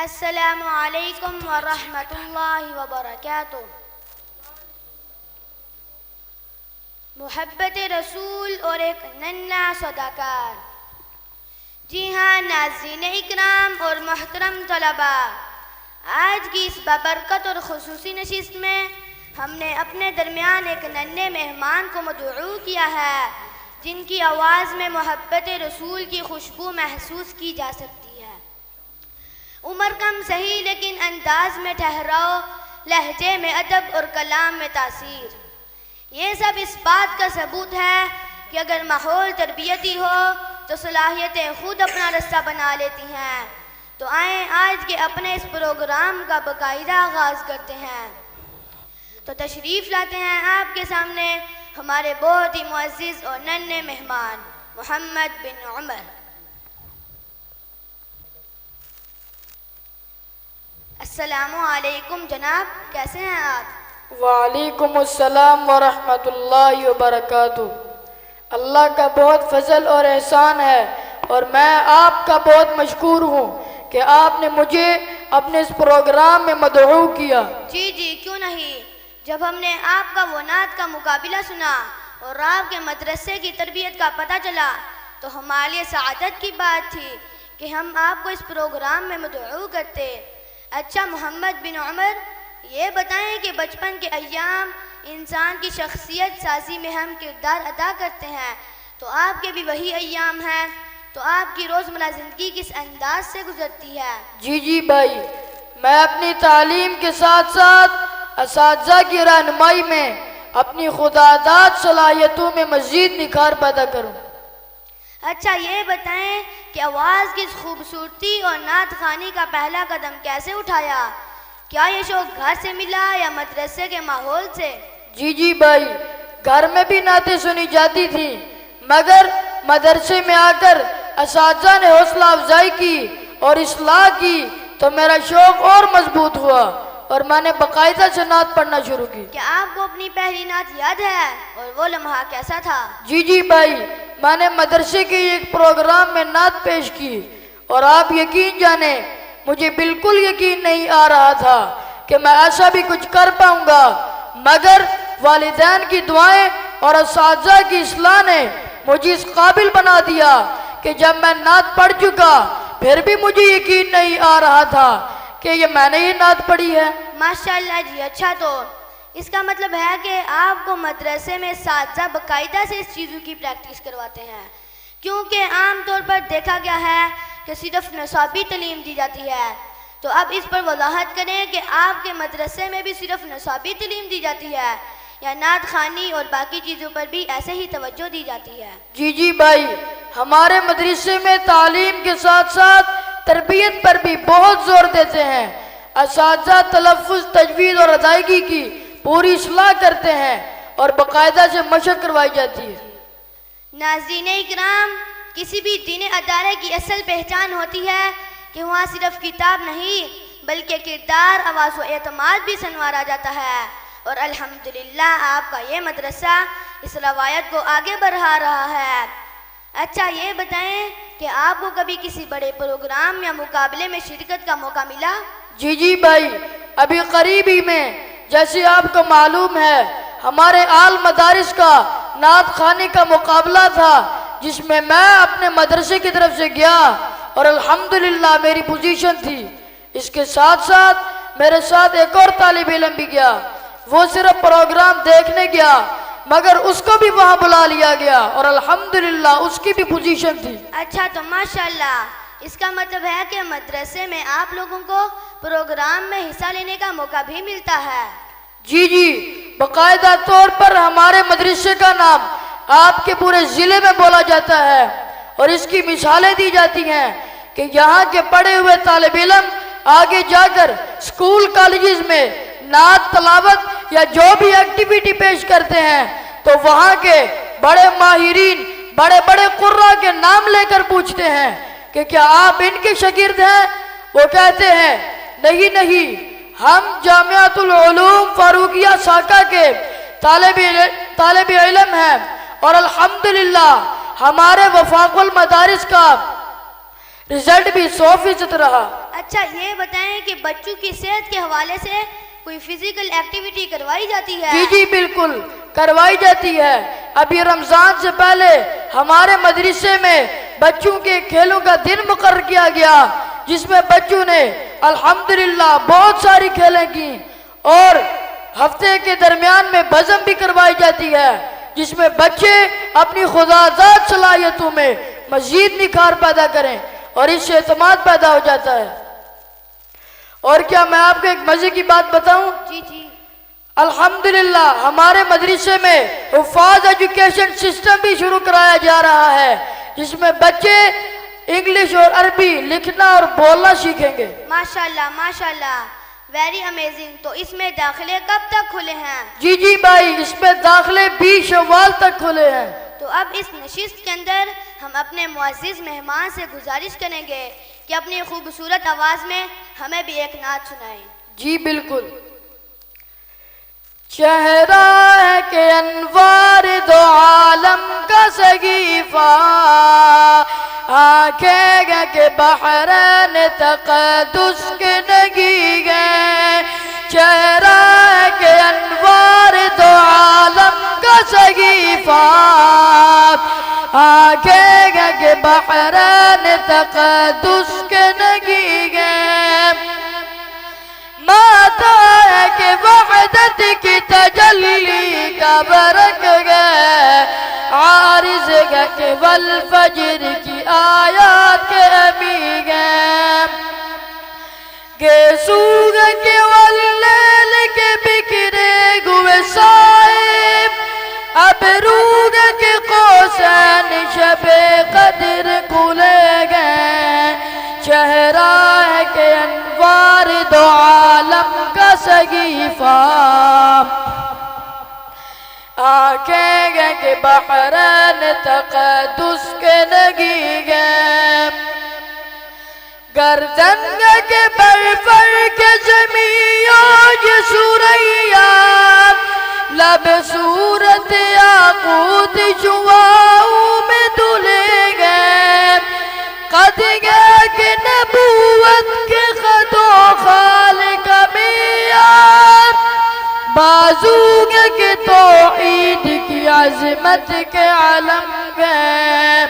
السلام علیکم ورحمۃ اللہ وبرکاتہ۔ محبت رسول اور ایک ننھا صداکار۔ جی ہاں ناظرین اکرام اور محترم طلباء، آج کی اس بابرکت اور خصوصی نشست میں ہم نے اپنے درمیان ایک ننھے مہمان کو مدعو کیا ہے جن کی آواز میں محبت رسول کی خوشبو محسوس کی جا سکتی ہے۔ عمر کم صحیح لیکن انداز میں ٹھہراؤ، لہجے میں ادب اور کلام میں تاثیر۔ یہ سب اس بات کا ثبوت ہے کہ اگر ماحول تربیتی ہو تو صلاحیتیں خود اپنا رستہ بنا لیتی ہیں۔ تو آئیں آج کے اپنے اس پروگرام کا باقاعدہ آغاز کرتے ہیں۔ تو تشریف لاتے ہیں آپ کے سامنے ہمارے بہت ہی معزز اور ننھے مہمان محمد بن عمر۔ السلام علیکم جناب، کیسے ہیں آپ؟ وعلیکم السلام ورحمۃ اللہ وبرکاتہ۔ اللہ کا بہت فضل اور احسان ہے اور میں آپ کا بہت مشکور ہوں کہ آپ نے مجھے اپنے اس پروگرام میں مدعو کیا۔ جی کیوں نہیں۔ جب ہم نے آپ کا وہ نعت کا مقابلہ سنا اور آپ کے مدرسے کی تربیت کا پتہ چلا تو ہمارے لیے سعادت کی بات تھی کہ ہم آپ کو اس پروگرام میں مدعو کرتے۔ اچھا محمد بن عمر، یہ بتائیں کہ بچپن کے ایام انسان کی شخصیت سازی میں ہم کردار ادا کرتے ہیں، تو آپ کے بھی وہی ایام ہیں، تو آپ کی روزمرہ زندگی کس انداز سے گزرتی ہے؟ جی بھائی، میں اپنی تعلیم کے ساتھ ساتھ اساتذہ کی رہنمائی میں اپنی خودآزاد صلاحیتوں میں مزید نکھار پیدا کروں۔ اچھا یہ بتائیں کہ آواز کی خوبصورتی اور نعت خوانی کا پہلا قدم کیسے اٹھایا؟ کیا یہ شوق گھر سے ملا یا مدرسے کے ماحول سے؟ جی بھائی، گھر میں بھی نعتیں سنی جاتی تھی، مگر مدرسے میں آ کر اساتذہ نے حوصلہ افزائی کی اور اصلاح کی تو میرا شوق اور مضبوط ہوا اور میں نے باقاعدہ سے نعت پڑھنا شروع کی۔ کیا آپ کو اپنی پہلی نعت یاد ہے اور وہ لمحہ کیسا تھا؟ جی بھائی، میں نے مدرسے کے ایک پروگرام میں نعت پیش کی اور آپ یقین جانیں مجھے بالکل یقین نہیں آ رہا تھا کہ میں ایسا بھی کچھ کر پاؤں گا، مگر والدین کی دعائیں اور اساتذہ کی اصلاح نے مجھے اس قابل بنا دیا کہ جب میں نعت پڑھ چکا پھر بھی مجھے یقین نہیں آ رہا تھا کہ یہ میں نے یہ نعت پڑھی ہے۔ ماشاءاللہ جی، اچھا تو اس کا مطلب ہے کہ آپ کو مدرسے میں اساتذہ باقاعدہ سے اس چیزوں کی پریکٹس کرواتے ہیں، کیونکہ عام طور پر دیکھا گیا ہے کہ صرف نصابی تعلیم دی جاتی ہے، تو اب اس پر وضاحت کریں کہ آپ کے مدرسے میں بھی صرف نصابی تعلیم دی جاتی ہے یا نعت خوانی اور باقی چیزوں پر بھی ایسے ہی توجہ دی جاتی ہے؟ جی بھائی، ہمارے مدرسے میں تعلیم کے ساتھ ساتھ تربیت پر بھی بہت زور دیتے ہیں۔ اساتذہ تلفظ، تجوید اور ادائیگی کی پوری اصلاح کرتے ہیں اور باقاعدہ سے مشق کروائی جاتی ہے۔ ناظرین اکرام، کسی بھی دینی ادارے کی اصل پہچان ہوتی ہے کہ وہاں صرف کتاب نہیں بلکہ کردار، آواز و اعتماد بھی سنوارا جاتا ہے، اور الحمدللہ آپ کا یہ مدرسہ اس روایت کو آگے بڑھا رہا ہے۔ اچھا یہ بتائیں کہ آپ کو کبھی کسی بڑے پروگرام یا مقابلے میں شرکت کا موقع ملا؟ جی بھائی، ابھی قریب ہی میں جیسے آپ کو معلوم ہے ہمارے آل مدارس کا نعت خوانی کا مقابلہ تھا جس میں اپنے مدرسے کی طرف سے گیا اور الحمدللہ میری پوزیشن تھی۔ اس کے ساتھ ساتھ میرے ساتھ ایک اور طالب علم بھی گیا، وہ صرف پروگرام دیکھنے گیا مگر اس کو بھی وہاں بلا لیا گیا اور الحمدللہ اس کی بھی پوزیشن تھی۔ اچھا تو ماشاءاللہ، اس کا مطلب ہے کہ مدرسے میں آپ لوگوں کو پروگرام میں حصہ لینے کا موقع بھی ملتا ہے؟ جی، باقاعدہ طور پر ہمارے مدرسے کا نام آپ کے پورے ضلع میں بولا جاتا ہے اور اس کی مثالیں دی جاتی ہیں کہ یہاں کے پڑھے ہوئے طالب علم آگے جا کر اسکول کالجز میں نعت تلاوت یا جو بھی ایکٹیویٹی پیش کرتے ہیں تو وہاں کے بڑے ماہرین، بڑے قراء کے نام لے کر پوچھتے ہیں کہ کیا آپ ان کے شاگرد ہیں؟ وہ کہتے ہیں نہیں، ہم جامعۃ العلوم فاروقیہ ساکا کے طالب علم ہیں اور الحمدللہ ہمارے وفاق المدارس کا رزلٹ بھی 100% رہا۔ اچھا یہ بتائیں کہ بچوں کی صحت کے حوالے سے کوئی فزیکل ایکٹیویٹی کروائی جاتی ہے؟ جی جی بالکل کروائی جاتی ہے. ابھی رمضان سے پہلے ہمارے مدرسے میں بچوں کے کھیلوں کا دن مقرر کیا گیا، جس میں بچوں نے الحمدللہ بہت ساری کھیلیں کی، اور ہفتے کے درمیان میں بزم بھی کروائی جاتی ہے، جس میں بچے اپنی خودآزاد صلاحیتوں میں مزید نکھار پیدا کریں اور اس سے اعتماد پیدا ہو جاتا ہے. اور کیا میں آپ کو ایک مزے کی بات بتاؤں؟ جی جی. الحمدللہ ہمارے مدرسے میں حفاظ ایجوکیشن سسٹم بھی شروع کرایا جا رہا ہے، جس میں بچے انگلش اور عربی لکھنا اور بولنا سیکھیں گے. ماشاءاللہ ماشاءاللہ، ویری امیزنگ. تو اس میں داخلے کب تک کھلے ہیں؟ جی جی بھائی، اس میں داخلے 20 شوال تک کھلے ہیں. تو اب اس نشست کے اندر ہم اپنے معزز مہمان سے گزارش کریں گے کہ اپنی خوبصورت آواز میں ہمیں بھی ایک نعت سنائیں. جی بالکل. چہرہ ہے کہ انوار دو عالم کا سگیفہ، آنکھیں گے کہ بحرین تقدس کے نگی گئے. چہرہ ہے کہ انوار دو عالم کا سگیفہ، آنکھیں گے کہ بحرین تقدس کے نگی گئے. ماتا ہے کہ وحدت کی تجلی کا برک گئے، عارض گئے کہ والفجر کی آیات کے امی گئے. گیسوگ کے واللیل کے بکھرے ہوئے صاحب، اب روگ کے قوسین شب قدر کھلے گئے. چہرہ ہے کہ انوار دو عالم کا سگیفہ، آنکھیں گے کہ بحرین تقدس کے نگی گئے. گردن گے کہ برفر کے زمیوج سوریا، لب صورت یاقوت جواؤں میں دھلے گئے. قد گئے کہ نبوت کے خط و خال کا معیار، بازو گئے کہ توحید کی عظمت کے علم گئے.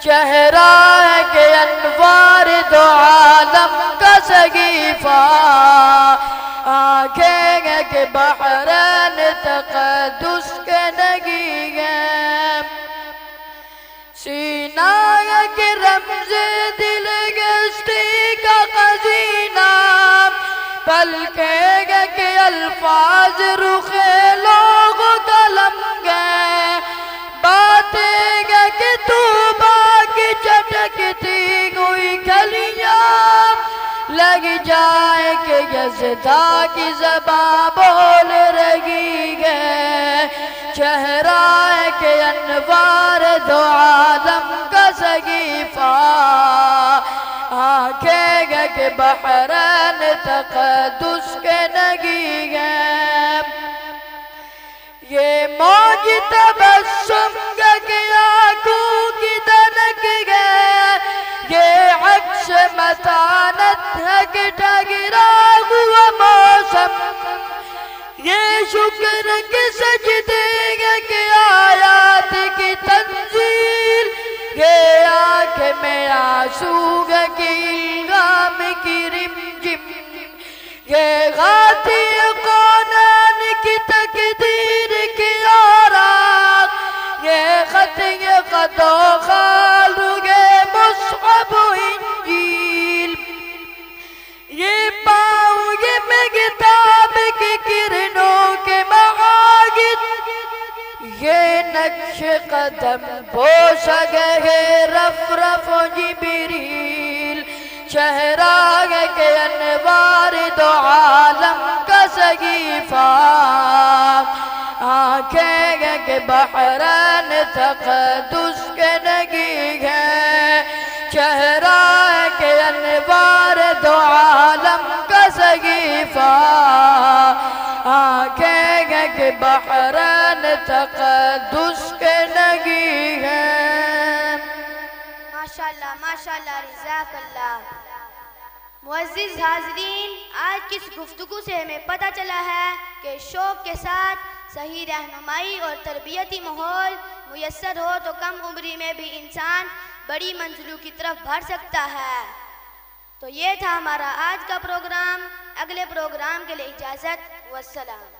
چہرہ ہے کہ انوار دو عالم کا سگیفہ، آنکھیں گے کہ بحرین تقدس کے نگی گئے. سینہ ہے کہ رمز دل گشتی کا خزینہ، پلکیں گے کہ الفاظ رخ لوگ قلم گئے. باتیں گے کہ توبہ کی چٹکتی ہوئی کلیاں، لگ جائے کہ یزدہ کی زباں بول رہی گئے. چہرہ ہے کہ انوار دو عالم کا سگیفہ، آنکھیں گے کہ بحرین تقدس کے نگی گئے. یہ موج تبسم گے کہ آنکھوں کی دنک گئے، یہ عکس متانت ہے کہ ٹھگرا ہوا موسم. یہ شکر کے سجدے گے کہ آیات کی تنزیل، یہ آنکھ میں آنسو گے کہ الغام کی رمجم. یہ غاتی قونان کی تقدیر کی آراق، یہ خط و خال یہ مصحف و انجیل. یہ پاؤں یہ میں کتاب کی کرنوں کے معاگد، یہ نقش قدم بوسہ گئے رف رف و جبریل. چہرہ ہے کہ انوار دو عالم کا سگیفہ، آنکھیں گے کہ بحرین تقدس کے نگی ہے. چہرہ ہے کہ انوار دو عالم کا سگیفہ، آنکھیں گے کہ بحرین تقدس کے نگی ہے. ماشاءاللہ ماشاءاللہ، رضاک اللہ. معزز حاضرین، آج کی اس گفتگو سے ہمیں پتہ چلا ہے کہ شوق کے ساتھ صحیح رہنمائی اور تربیتی ماحول میسر ہو تو کم عمری میں بھی انسان بڑی منزلوں کی طرف بڑھ سکتا ہے۔ تو یہ تھا ہمارا آج کا پروگرام۔ اگلے پروگرام کے لیے اجازت، والسلام۔